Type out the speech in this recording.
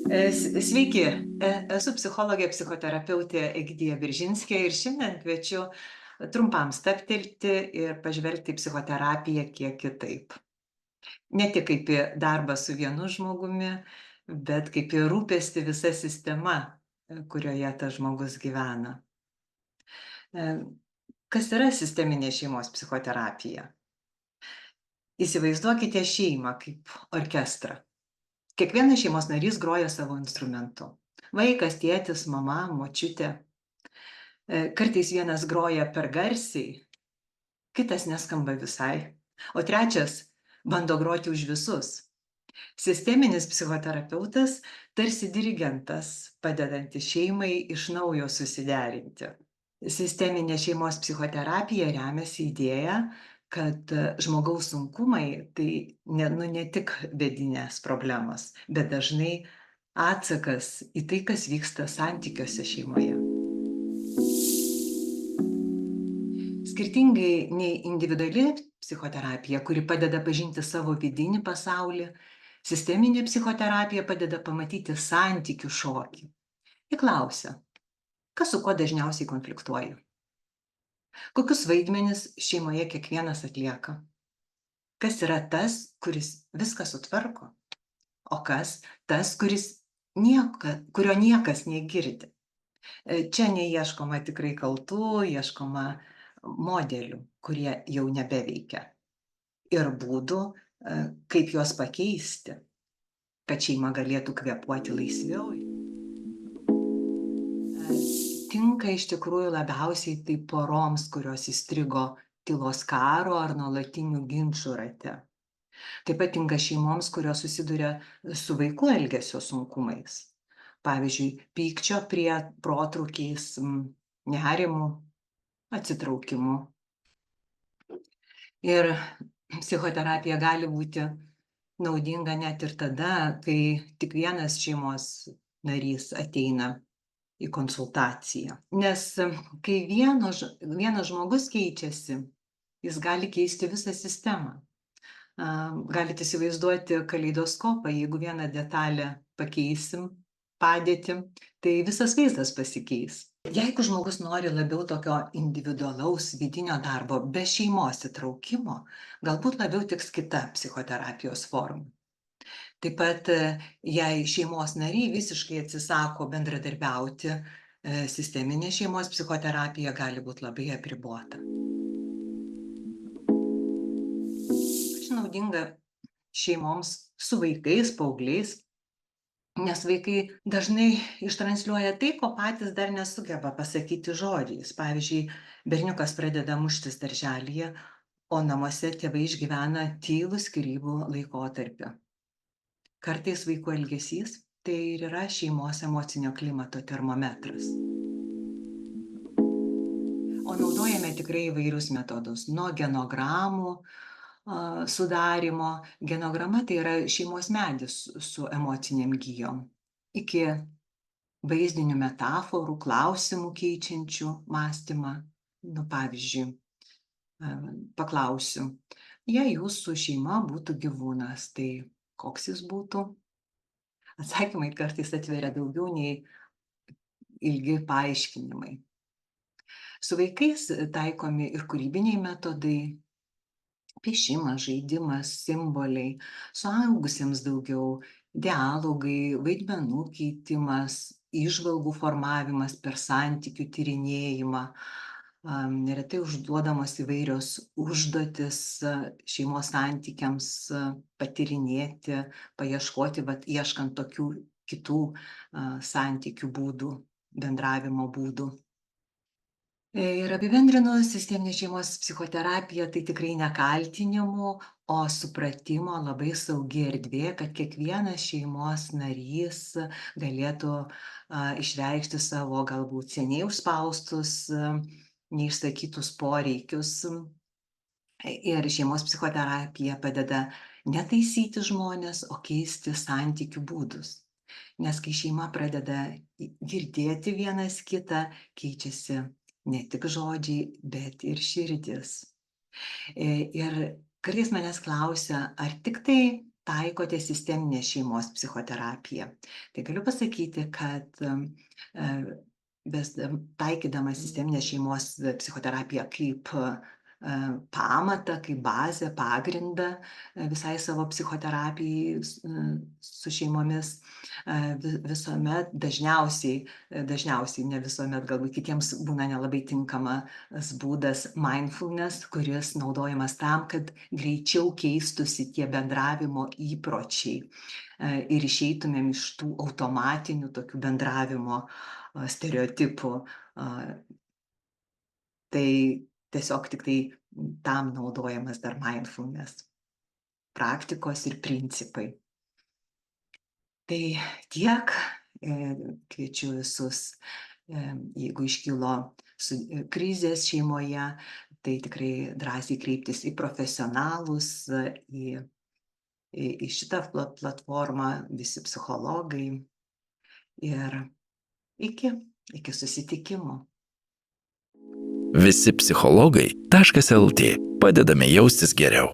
Sveiki, esu psichologė, psichoterapeutė Egidija Viržinskė ir šiandien kviečiu trumpam stabtelti ir pažvelgti į psichoterapiją kiek kitaip. Ne tik kaip į darbą su vienu žmogumi, bet kaip į rūpestį visa sistema, kurioje tas žmogus gyvena. Kas yra sisteminė šeimos psichoterapija? Įsivaizduokite šeimą kaip orkestrą. Kiekvienas šeimos narys groja savo instrumentu. Vaikas, tėtis, mama, močiutė. Kartais vienas groja per garsiai, kitas neskamba visai, o trečias bando groti už visus. Sisteminis psichoterapeutas tarsi dirigentas, padedantis šeimai iš naujo susiderinti. Sisteminė šeimos psichoterapija remiasi idėja, kad žmogaus sunkumai tai ne tik vidinės problemos, bet dažnai atsakas į tai, kas vyksta santykiuose šeimoje. Skirtingai nei individuali psichoterapija, kuri padeda pažinti savo vidinį pasaulį, sisteminė psichoterapija padeda pamatyti santykių šokį. Ji klausia, kas su kuo dažniausiai konfliktuoja? Kokius vaidmenis šeimoje kiekvienas atlieka? Kas yra tas, kuris viską sutvarko? O kas tas, kurio niekas negirdi? Čia neieškoma tikrai kaltų, ieškoma modelių, kurie jau nebeveikia. Ir būdų, kaip juos pakeisti, kad šeima galėtų kvėpuoti laisviau. Tinka iš tikrųjų labiausiai tai poroms, kurios įstrigo tylos karo ar nuolatinių ginčų rate. Taip pat tinka šeimoms, kurios susiduria su vaikų elgesio sunkumais. Pavyzdžiui, pykčio protrūkiais, nerimu, atsitraukimu. Ir psichoterapija gali būti naudinga net ir tada, kai tik vienas šeimos narys ateina į konsultaciją. Nes kai vienas žmogus keičiasi, jis gali keisti visą sistemą. Galite įsivaizduoti kaleidoskopą, jeigu vieną detalę pakeisim, padėtį, tai visas vaizdas pasikeis. Jeigu žmogus nori labiau tokio individualaus vidinio darbo, be šeimos įtraukimo, galbūt labiau tiks kita psichoterapijos forma. Taip pat, jei šeimos nariai visiškai atsisako bendradarbiauti, sisteminė šeimos psichoterapija gali būti labai apribota. Ypač naudinga šeimoms su vaikais, paaugliais, nes vaikai dažnai ištransliuoja tai, ko patys dar nesugeba pasakyti žodžiais. Pavyzdžiui, berniukas pradeda muštis darželyje, o namuose tėvai išgyvena tylų skyrybų laikotarpį. Kartais vaikų elgesys tai ir yra šeimos emocinio klimato termometras. O naudojame tikrai įvairius metodus, nuo genogramų sudarimo. Genograma tai yra šeimos medis su emociniam gijom, iki vaizdinių metaforų, klausimų keičiančių mąstymą. Pavyzdžiui, paklausiu, jei jūsų šeima būtų gyvūnas, tai koks jis būtų? Atsakymai kartais atveria daugiau nei ilgi paaiškinimai. Su vaikais taikomi ir kūrybiniai metodai, piešimas, žaidimas, simboliai, suaugusiems daugiau dialogai, vaidmenų keitimas, įžvalgų formavimas per santykių tyrinėjimą. Neretai užduodamos įvairios užduotis šeimos santykiams patyrinėti, paieškoti, ieškant tokių kitų santykių būdų, bendravimo būdų. Ir apibendrinus, sisteminė šeimos psichoterapija tai tikrai ne kaltinimų, o supratimo labai saugi erdvė, kad kiekvienas šeimos narys galėtų išreikšti savo galbūt seniai užspaustus, neišsakytus poreikius. Ir šeimos psichoterapija padeda ne taisyti žmones, o keisti santykių būdus. Nes kai šeima pradeda girdėti vienas kitą, keičiasi ne tik žodžiai, bet ir širdis. Ir kartais manęs klausia, ar tik tai taikote sisteminę šeimos psichoterapiją. Tai galiu pasakyti, kad taikydama sisteminę šeimos psichoterapiją kaip pamatą, kaip bazę, pagrindą visai savo psichoterapijai su šeimomis, visuomet, dažniausiai, ne visuomet, galbūt kitiems būna nelabai tinkamas būdas mindfulness, kuris naudojamas tam, kad greičiau keistųsi tie bendravimo įpročiai ir išeitumėm iš tų automatinių tokių bendravimo stereotipų. Tai tiesiog tik tai tam naudojamas dar mindfulness praktikos ir principai. Tai tiek, kviečiu visus, jeigu iškilo krizės šeimoje, tai tikrai drąsiai kreiptis į profesionalus, į šitą platformą, visi psichologai. Ir iki susitikimo. Visi psichologai.lt. Padedame jaustis geriau.